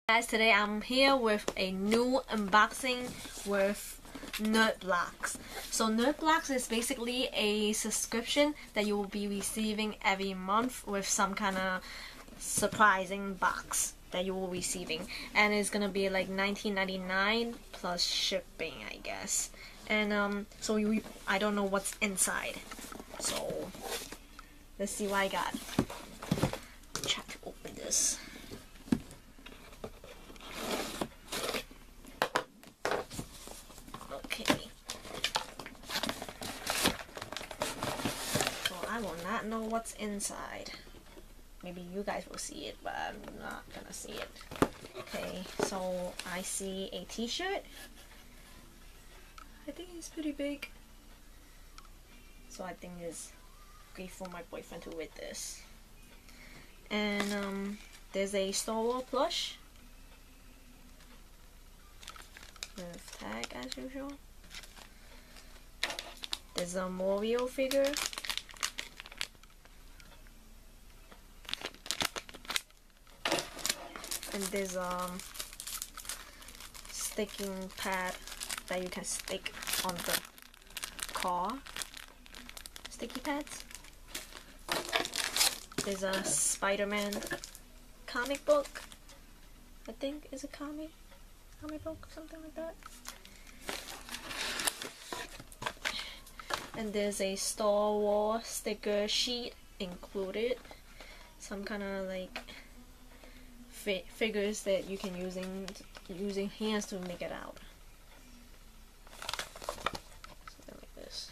Guys, today I'm here with a new unboxing with Nerdblocks. So Nerdblocks is basically a subscription that you will be receiving every month with some kind of surprising box that you will be receiving, and it's gonna be like $19.99 plus shipping, I guess. And I don't know what's inside, so let's see what I got. Try to open this. I will not know what's inside. Maybe you guys will see it, but I'm not gonna see it. Okay, so I see a t-shirt. I think it's pretty big. So I think it's great for my boyfriend to wear this. And there's a Star Wars plush with tag as usual. There's a Mario figure. And there's sticking pad that you can stick on the car. Sticky pads. There's a Spider-Man comic book. I think it's a comic book, something like that. And there's a Star Wars sticker sheet included. Some kind of like figures that you can using hands to make it out. Something like this.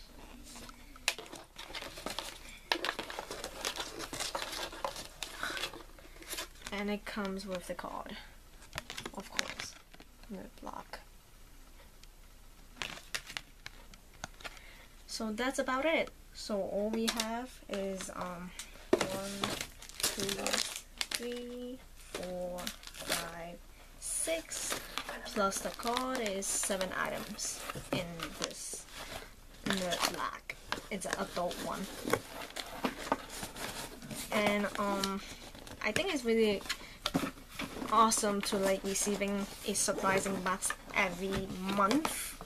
And it comes with the card, of course, Nerdblock. So that's about it. So all we have is 1, 2, 3, 4, 5, 6, plus the card is 7 items in this Nerdblock. It's an adult one. And I think it's really awesome to like receiving a surprising box every month.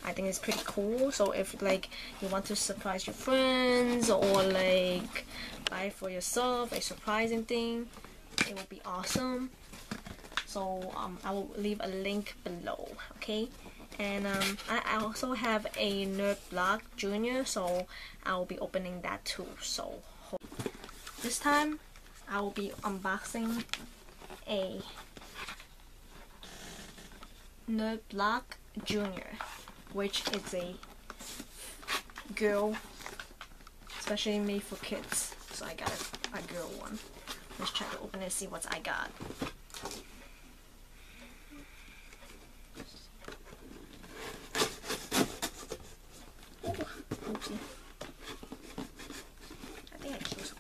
I think it's pretty cool. So if like you want to surprise your friends or like buy for yourself a surprising thing, it will be awesome. So I will leave a link below, okay? And I also have a Nerdblock Junior, so I will be opening that too. So this time I will be unboxing a Nerdblock Junior, which is a girl, especially made for kids. So I got a girl one. Let's try to open it and see what I got. Oh, oopsie. I think I chose.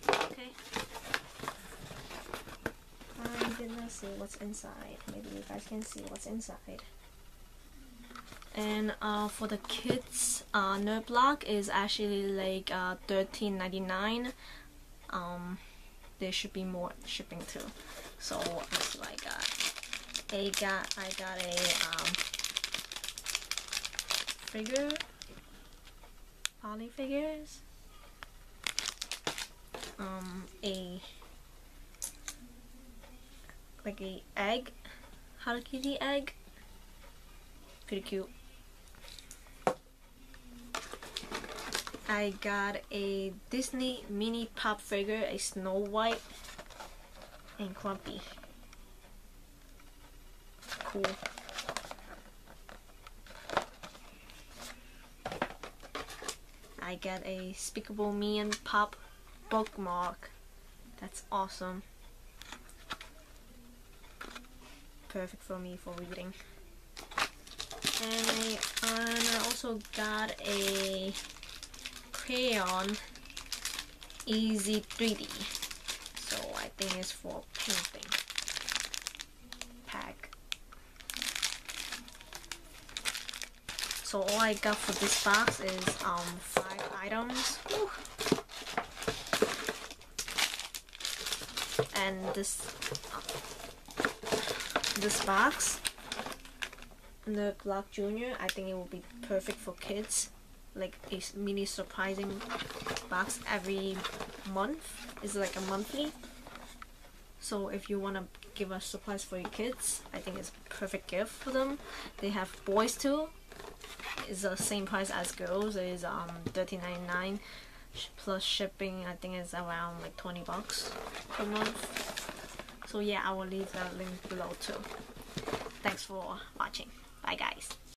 Okay. I did not see what's inside. Maybe you guys can see what's inside. And for the kids, Nerdblock is actually like $13.99. There should be more shipping too. So that's what I got. I got a figure, poly figures. Like a egg, Hello Kitty egg. Pretty cute. I got a Disney mini pop figure, a Snow White and Grumpy. Cool. I got a Despicable Me and Pop bookmark. That's awesome. Perfect for me for reading. And I also got a crayon Easy 3D. So I think it's for painting. Pack. So all I got for this box is 5 items. Woo. And this box, the Block Junior, I think it will be perfect for kids. Like a mini surprising box every month. It's like a monthly. So if you want to give a surprise for your kids, I think it's a perfect gift for them. They have boys too. It's the same price as girls. It is $13.99 plus shipping. I think it's around like $20 per month. So yeah, I will leave that link below too. Thanks for watching. Bye guys.